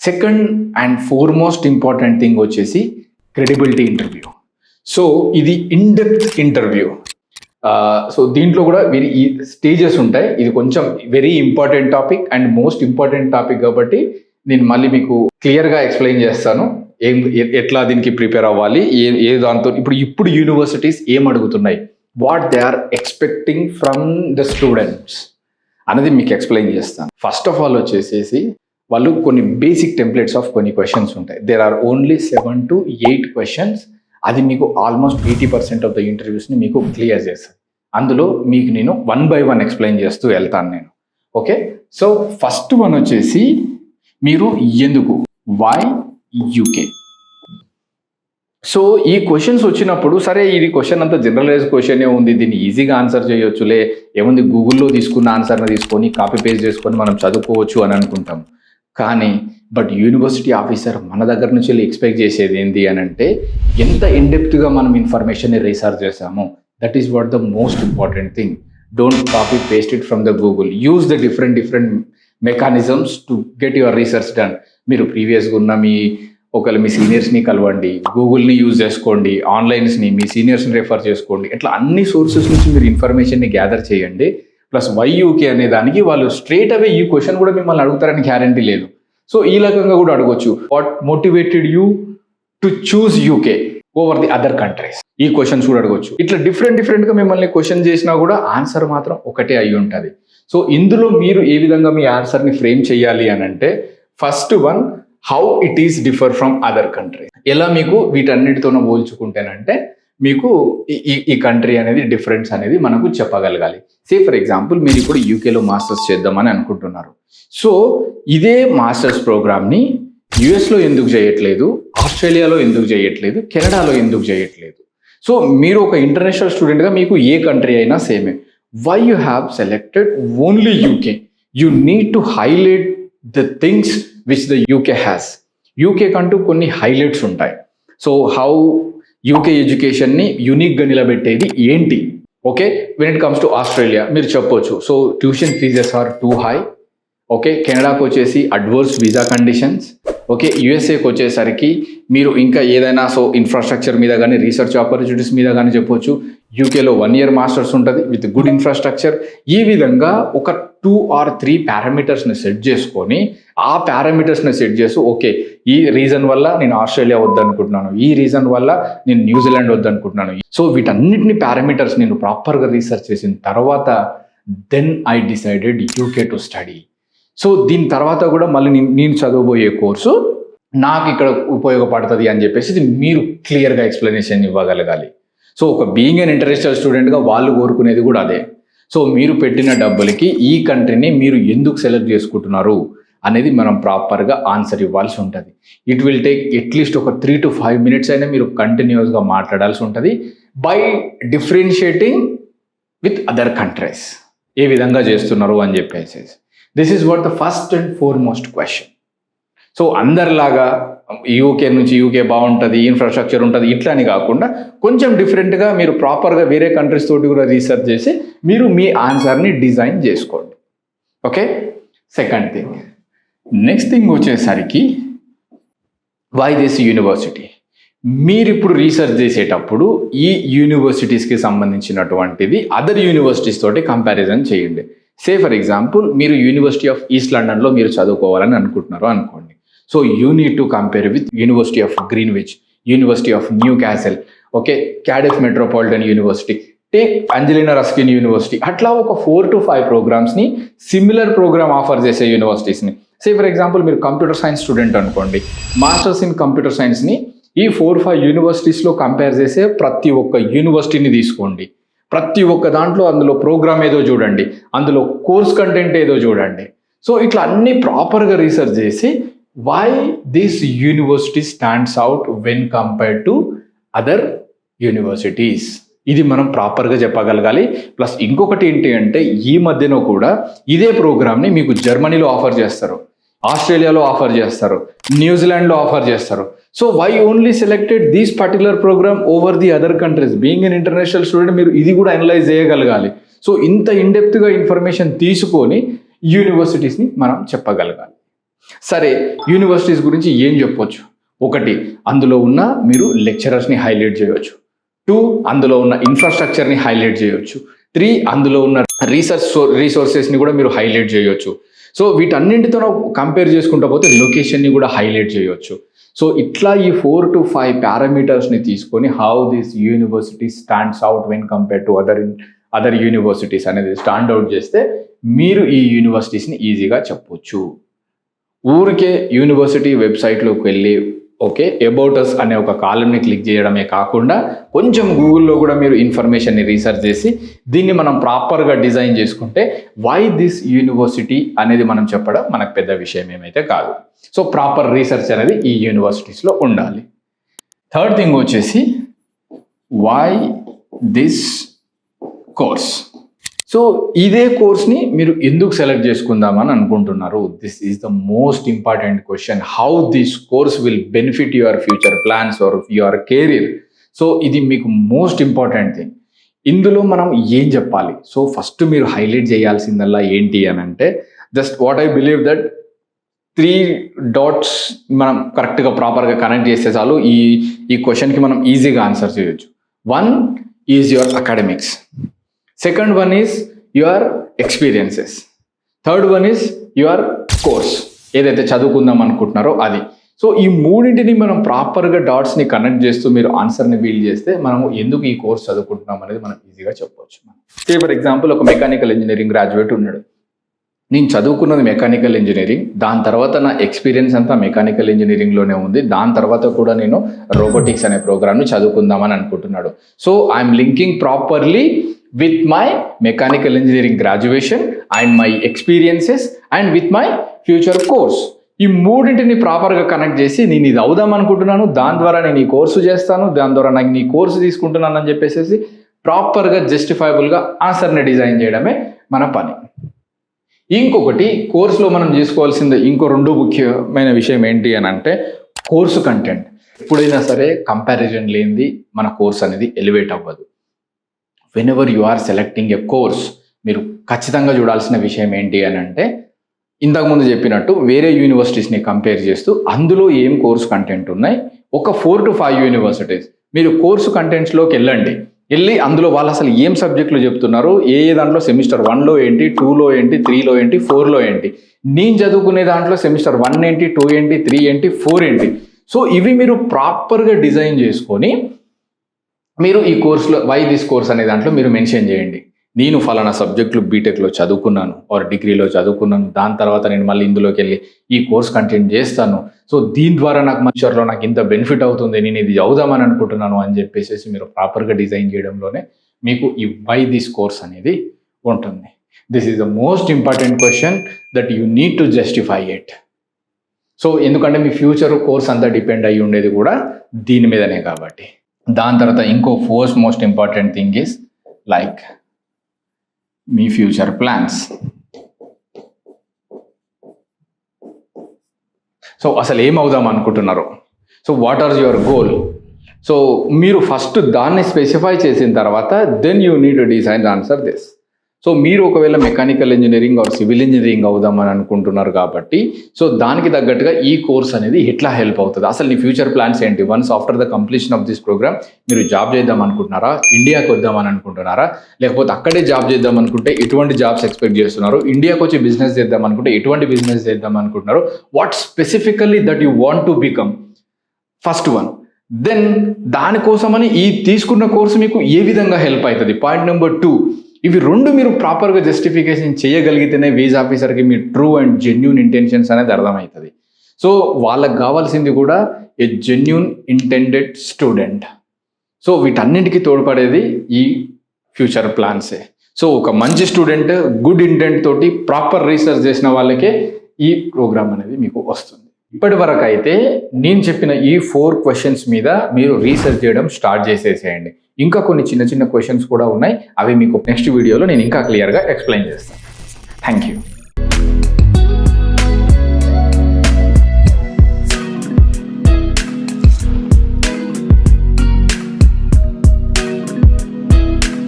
Second and foremost important thing వచ్చేసి credibility interview. So ఇది in depth interview. So దీంట్లో కూడా ఈ స్టేజెస్ ఉంటాయి. ఇది కొంచెం very important topic and most important topic కాబట్టి నేను మళ్ళీ మీకు క్లియర్గా ఎక్స్ప్లెయిన్ చేస్తాను ఎట్లా దీనికి ప్రిపేర్ అవ్వాలి, ఏ దాంతో ఇప్పుడు యూనివర్సిటీస్ ఏం అడుగుతున్నాయి, what they are expecting from the students అనేది మీకు ఎక్స్ప్లెయిన్ చేస్తాను. ఫస్ట్ ఆఫ్ ఆల్ వచ్చేసేసి వాళ్ళు కొన్ని బేసిక్ టెంప్లెట్స్ ఆఫ్ కొన్ని క్వశ్చన్స్ ఉంటాయి. There are only 7 to 8 questions. అది మీకు ఆల్మోస్ట్ 80% ఆఫ్ ద ఇంటర్వ్యూస్ని మీకు క్లియర్ చేస్తాను. అందులో మీకు నేను 1 by 1 ఎక్స్ప్లెయిన్ చేస్తూ వెళ్తాను నేను. ఓకే, సో ఫస్ట్ వన్ వచ్చేసి మీరు ఎందుకు, వై యూకే. సో ఈ క్వశ్చన్స్ వచ్చినప్పుడు సరే ఇది క్వశ్చన్ అంతా జనరలైజ్ క్వశ్చనే ఉంది, దీన్ని ఈజీగా ఆన్సర్ చేయొచ్చులే, ఏముంది గూగుల్లో తీసుకున్న ఆన్సర్ని తీసుకొని కాపీ పేస్ట్ చేసుకొని మనం చదువుకోవచ్చు అని అనుకుంటాం. కానీ బట్ యూనివర్సిటీ ఆఫీసర్ మన దగ్గర నుంచి వెళ్ళి ఎక్స్పెక్ట్ చేసేది ఏంటి అని అంటే ఎంత ఇన్డెప్త్గా మనం ఇన్ఫర్మేషన్ని రీసెర్చ్ చేసామో. That is what the most important thing. Don't copy paste it from the Google. Use the different mechanisms to get your research done. మీరు ప్రీవియస్గా ఉన్న మీ సీనియర్స్ని కలవండి, గూగుల్ని యూజ్ చేసుకోండి, ఆన్లైన్స్ని మీ సీనియర్స్ని రెఫర్ చేసుకోండి. ఇట్లా అన్ని సోర్సెస్ నుంచి మీరు ఇన్ఫర్మేషన్ని గ్యాదర్ చేయండి. ప్లస్ వైయూకే అనే దానికి వాళ్ళు స్ట్రేట్ అవే ఈ క్వశ్చన్ కూడా మిమ్మల్ని అడుగుతారని గ్యారంటీ లేదు. సో ఈ రకంగా కూడా అడగొచ్చు, what motivated you to choose UK over the other countries. ఈ క్వశ్చన్స్ కూడా అడగొచ్చు. ఇట్లా డిఫరెంట్గా మిమ్మల్ని క్వశ్చన్ చేసినా కూడా ఆన్సర్ మాత్రం ఒకటే అయి ఉంటుంది. సో ఇందులో మీరు ఏ విధంగా మీ ఆన్సర్ని ఫ్రేమ్ చేయాలి అని అంటే first one, how it is differ from other countries. ఎలా మీకు వీటన్నిటితోనూ పోల్చుకుంటేనంటే మీకు ఈ కంట్రీ అనేది డిఫరెన్స్ అనేది మనకు చెప్పగలగాలి. సే ఫర్ ఎగ్జాంపుల్ మీరు ఇప్పుడు యూకేలో మాస్టర్స్ చేద్దామని అనుకుంటున్నారు. సో ఇదే మాస్టర్స్ ప్రోగ్రామ్ని యుఎస్లో ఎందుకు చేయట్లేదు, ఆస్ట్రేలియాలో ఎందుకు చేయట్లేదు, కెనడాలో ఎందుకు చేయట్లేదు? సో మీరు ఒక ఇంటర్నేషనల్ స్టూడెంట్గా మీకు ఏ కంట్రీ అయినా సేమే. Why you have selected only UK? You need to highlight the things which the UK has. UK కంటూ కొన్ని హైలైట్స్ ఉంటాయి. సో హౌ యూకే ఎడ్యుకేషన్ని యూనిక్గా నిలబెట్టేది ఏంటి? Okay, when it comes to Australia మీరు చెప్పొచ్చు, so tuition fees are too high. Okay, కెనడాకి వచ్చేసి అడ్వర్స్ వీసా కండిషన్స్. ఓకే, యూఎస్ఏకి వచ్చేసరికి మీరు ఇంకా ఏదైనా సో ఇన్ఫ్రాస్ట్రక్చర్ మీద కానీ రీసెర్చ్ ఆపర్చునిటీస్ మీద కానీ చెప్పొచ్చు. యూకేలో 1 year మాస్టర్స్ ఉంటుంది విత్ గుడ్ ఇన్ఫ్రాస్ట్రక్చర్. ఈ విధంగా ఒక 2 or 3 పారామీటర్స్ని సెట్ చేసుకొని ఆ పారామీటర్స్ని సెట్ చేసి ఓకే ఈ రీజన్ వల్ల నేను ఆస్ట్రేలియా వద్దనుకుంటున్నాను, ఈ రీజన్ వల్ల నేను న్యూజిలాండ్ వద్దనుకుంటున్నాను. సో వీటన్నిటిని పారామీటర్స్ నేను ప్రాపర్గా రీసెర్చ్ చేసిన తర్వాత then I decided UK to study. So దీని తర్వాత కూడా మళ్ళీ నేను చదవబోయే కోర్సు నాకు ఇక్కడ ఉపయోగపడుతుంది అని చెప్పేసి మీరు క్లియర్గా ఎక్స్ప్లెనేషన్ ఇవ్వగలగాలి. సో ఒక బీయింగ్ అన్ ఇంటర్నేషనల్ స్టూడెంట్గా వాళ్ళు కోరుకునేది కూడా అదే. సో మీరు పెట్టిన డబ్బులకి ఈ కంట్రీని మీరు ఎందుకు సెలెక్ట్ చేసుకుంటున్నారు అనేది మనం ప్రాపర్గా ఆన్సర్ ఇవ్వాల్సి ఉంటుంది. ఇట్ విల్ టేక్ అట్లీస్ట్ ఒక 3 to 5 minutes అయినా మీరు కంటిన్యూస్గా మాట్లాడాల్సి ఉంటుంది by differentiating with other countries ఏ విధంగా చేస్తున్నారు అని చెప్పేసి. This is what the first and foremost question. So అందరిలాగా యూకే బాగుంటుంది, ఇన్ఫ్రాస్ట్రక్చర్ ఉంటుంది ఇట్లా అని కాకుండా కొంచెం డిఫరెంట్గా మీరు ప్రాపర్గా వేరే కంట్రీస్ తోటి కూడా రీసెర్చ్ చేసి మీరు మీ ఆన్సర్ని డిజైన్ చేసుకోండి. Okay, second thing. Next thing వచ్చేసరికి వై దిస్ యూనివర్సిటీ. మీరు ఇప్పుడు రీసెర్చ్ చేసేటప్పుడు ఈ యూనివర్సిటీస్కి సంబంధించినటువంటిది అదర్ యూనివర్సిటీస్ తోటి కంపారిజన్ చేయండి. సే ఫర్ ఎగ్జాంపుల్ మీరు యూనివర్సిటీ ఆఫ్ ఈస్ట్ లండన్లో మీరు చదువుకోవాలని అనుకుంటున్నారు అనుకోండి. So you need to compare with university of Greenwich, university of Newcastle, okay, Cardiff metropolitan university, take Anglia Ruskin university. అట్లా ఒక 4 to 5 ప్రోగ్రామ్స్ని సిమిలర్ ప్రోగ్రామ్ ఆఫర్ చేసే యూనివర్సిటీస్ని. సే ఫర్ ఎగ్జాంపుల్ మీరు కంప్యూటర్ సైన్స్ స్టూడెంట్ అనుకోండి, masters in computer సైన్స్ని ఈ 4-5 యూనివర్సిటీస్లో compare చేసే ప్రతి ఒక్క యూనివర్సిటీని తీసుకోండి. ప్రతి ఒక్క దాంట్లో అందులో ప్రోగ్రామ్ ఏదో చూడండి, అందులో కోర్స్ కంటెంట్ ఏదో చూడండి. సో ఇట్లా అన్ని ప్రాపర్గా రీసెర్చ్ చేసి why this university stands out when compared to other universities. ఇది మనం ప్రాపర్గా చెప్పగలగాలి. ప్లస్ ఇంకొకటి ఏంటి అంటే ఈ మధ్యన కూడా ఇదే ప్రోగ్రామ్ని మీకు జర్మనీలో ఆఫర్ చేస్తారు, ఆస్ట్రేలియాలో ఆఫర్ చేస్తారు, న్యూజిలాండ్లో ఆఫర్ చేస్తారు. So why only selected these particular program over the other countries? Being an international student మీరు ఇది కూడా అనలైజ్ చేయగలగాలి. సో ఇంత ఇన్డెప్త్గా ఇన్ఫర్మేషన్ తీసుకొని యూనివర్సిటీస్ని మనం చెప్పగలగాలి. సరే, యూనివర్సిటీస్ గురించి ఏం చెప్పొచ్చు? 1, అందులో ఉన్న మీరు లెక్చరర్స్ని హైలైట్ చేయవచ్చు. 2, అందులో ఉన్న ఇన్ఫ్రాస్ట్రక్చర్ని హైలైట్ చేయవచ్చు. 3, అందులో ఉన్న రీసోర్సెస్ని కూడా మీరు హైలైట్ చేయవచ్చు. సో వీటన్నింటితో కంపేర్ చేసుకుంటూ పోతే లొకేషన్ని కూడా హైలైట్ చేయవచ్చు. సో ఇట్లా ఈ 4 to 5 పారామీటర్స్ని తీసుకొని how this university stands out when compare to other universities అనేది స్టాండ్ అవుట్ చేస్తే మీరు ఈ యూనివర్సిటీస్ని ఈజీగా చెప్పొచ్చు. ఊరికే యూనివర్సిటీ వెబ్సైట్లోకి వెళ్ళి ఓకే అబౌట్ అస్ అనే ఒక కాలమ్ని క్లిక్ చేయడమే కాకుండా కొంచెం గూగుల్లో కూడా మీరు ఇన్ఫర్మేషన్ని రీసెర్చ్ చేసి దీన్ని మనం ప్రాపర్గా డిజైన్ చేసుకుంటే వై దిస్ యూనివర్సిటీ అనేది మనం చెప్పడం మనకు పెద్ద విషయం ఏమైతే కాదు. సో ప్రాపర్ రీసెర్చ్ అనేది ఈ యూనివర్సిటీస్లో ఉండాలి. థర్డ్ థింగ్ వచ్చేసి వై దిస్ కోర్స్. సో ఇదే కోర్స్ని మీరు ఎందుకు సెలెక్ట్ చేసుకుందామని అనుకుంటున్నారు? This is the most important question. How this course will benefit your future plans or your career. So ఇది మీకు మోస్ట్ ఇంపార్టెంట్ థింగ్. ఇందులో మనం ఏం చెప్పాలి? సో ఫస్ట్ మీరు హైలైట్ చేయాల్సిందల్లా ఏంటి అని అంటే just what I believe that 3 dots మనం కరెక్ట్గా ప్రాపర్గా కనెక్ట్ చేస్తే చాలు ఈ క్వశ్చన్కి మనం ఈజీగా ఆన్సర్ చేయొచ్చు. 1 is your academics. Second one is your experiences. Third one is your course. ఏదైతే చదువుకుందాం అనుకుంటున్నారో అది. సో ఈ మూడింటిని మనం ప్రాపర్గా డాట్స్ని కనెక్ట్ చేస్తూ మీరు ఆన్సర్ని బిల్డ్ చేస్తే మనము ఎందుకు ఈ కోర్స్ చదువుకుంటున్నాం అనేది మనం ఈజీగా చెప్పవచ్చు. ఫర్ ఎగ్జాంపుల్ ఒక మెకానికల్ ఇంజనీరింగ్ గ్రాడ్యుయేట్ ఉన్నాడు. నేను చదువుకున్నది మెకానికల్ ఇంజనీరింగ్, దాని తర్వాత నా ఎక్స్పీరియన్స్ అంతా మెకానికల్ ఇంజనీరింగ్లోనే ఉంది, దాని తర్వాత కూడా నేను రోబోటిక్స్ అనే ప్రోగ్రామ్ని చదువుకుందామని అనుకుంటున్నాడు. So I'm linking properly with my mechanical engineering graduation and my experiences and with my future course. ఈ మూడింటిని ప్రాపర్గా కనెక్ట్ చేసి నేను ఇది అవుదాం అనుకుంటున్నాను, దాని ద్వారా నేను ఈ కోర్సు చేస్తాను, దాని ద్వారా నాకు నీ కోర్సు తీసుకుంటున్నాను అని చెప్పేసి ప్రాపర్గా జస్టిఫైబుల్గా ఆన్సర్ని డిజైన్ చేయడమే మన పని. ఇంకొకటి కోర్సులో మనం చేసుకోవాల్సింది ఇంకో 2 ముఖ్యమైన విషయం ఏంటి అని అంటే కోర్సు కంటెంట్. ఎప్పుడైనా సరే కంపారిజన్ లేనిది మన కోర్స్ అనేది ఎలివేట్ అవ్వదు. Whenever you are selecting a course మీరు ఖచ్చితంగా చూడాల్సిన విషయం ఏంటి అని అంటే ఇంతకుముందు చెప్పినట్టు వేరే యూనివర్సిటీస్ని కంపేర్ చేస్తూ అందులో ఏం కోర్సు కంటెంట్ ఉన్నాయి. ఒక 4 to 5 యూనివర్సిటీస్ మీరు కోర్సు కంటెంట్స్లోకి వెళ్ళి అందులో వాళ్ళు అసలు ఏం సబ్జెక్టులు చెప్తున్నారు, ఏ దాంట్లో సెమిస్టర్ 1లో ఏంటి, 2లో ఏంటి, 3లో ఏంటి, 4లో ఏంటి, నేను చదువుకునే దాంట్లో సెమిస్టర్ 1 ఏంటి, 2 ఏంటి, 3 ఏంటి, 4 ఏంటి. సో ఇవి మీరు ప్రాపర్గా డిజైన్ చేసుకొని మీరు ఈ కోర్సులో వై దిస్ కోర్స్ అనే దాంట్లో మీరు మెన్షన్ చేయండి. నేను ఫలానా సబ్జెక్టులు బీటెక్లో చదువుకున్నాను ఆర్ డిగ్రీలో చదువుకున్నాను, దాని తర్వాత నేను మళ్ళీ ఇందులోకి వెళ్ళి ఈ కోర్స్ కంటెంట్ చేస్తాను, సో దీని ద్వారా నాకు ఫ్యూచర్లో నాకు ఇంత బెనిఫిట్ అవుతుంది, నేను ఇది చదువుదామని అనుకుంటున్నాను అని చెప్పేసి మీరు ప్రాపర్గా డిజైన్ చేయడంలోనే మీకు ఈ వై దిస్ కోర్స్ అనేది ఉంటుంది. This is the most important question that you need to justify it. So ఎందుకంటే మీ ఫ్యూచర్ కోర్స్ అంతా డిపెండ్ అయ్యి ఉండేది కూడా దీని మీదనే కాబట్టి. దాని తర్వాత ఇంకో most important thing is like మీ ఫ్యూచర్ ప్లాన్స్. సో అసలు ఏమవుదాం అనుకుంటున్నారు? So what are your goal? So మీరు ఫస్ట్ దాన్ని స్పెసిఫై చేసిన తర్వాత then you need to design answer this. So మీరు ఒకవేళ mechanical engineering or civil engineering అవుదామని అనుకుంటున్నారు కాబట్టి సో దానికి తగ్గట్టుగా ఈ కోర్స్ అనేది ఎట్లా హెల్ప్ అవుతుంది, అసలు నీ ఫ్యూచర్ ప్లాన్స్ ఏంటి, once after the completion of this program మీరు జాబ్ చేద్దాం అనుకుంటున్నారా, ఇండియాకి వద్దామని అనుకుంటున్నారా, లేకపోతే అక్కడే జాబ్ చేద్దాం అనుకుంటే ఎటువంటి జాబ్స్ ఎక్స్పెక్ట్ చేస్తున్నారు, ఇండియాకి వచ్చి బిజినెస్ చేద్దాం అనుకుంటే ఎటువంటి బిజినెస్ చేద్దాం అనుకుంటున్నారు, what specifically that you want to become first one. Then దానికోసమని ఈ తీసుకున్న కోర్సు మీకు ఏ విధంగా హెల్ప్ అవుతుంది. పాయింట్ నెంబర్ 2, ఇవి 2 మీరు ప్రాపర్గా జస్టిఫికేషన్ చేయగలిగితేనే వీసా ఆఫీసర్కి మీ ట్రూ అండ్ జెన్యూన్ ఇంటెన్షన్స్ అనేది అర్థమవుతుంది. సో వాళ్ళకి కావాల్సింది కూడా ఏ జెన్యూన్ ఇంటెండెడ్ స్టూడెంట్. సో వీటన్నింటికి తోడ్పడేది ఈ ఫ్యూచర్ ప్లాన్సే. సో ఒక మంచి స్టూడెంట్ గుడ్ ఇంటెంట్ తోటి ప్రాపర్ రీసెర్చ్ చేసిన వాళ్ళకే ఈ ప్రోగ్రామ్ అనేది మీకు వస్తుంది. ఇప్పటి వరకు అయితే నేను చెప్పిన ఈ 4 క్వశ్చన్స్ మీద మీరు రీసెర్చ్ చేయడం స్టార్ట్ చేసేసేయండి. ఇంకా కొన్ని చిన్న క్వశ్చన్స్ కూడా ఉన్నాయి, అవి మీకు నెక్స్ట్ వీడియోలో నేను ఇంకా క్లియర్గా ఎక్స్ప్లెయిన్ చేస్తాను. Thank you.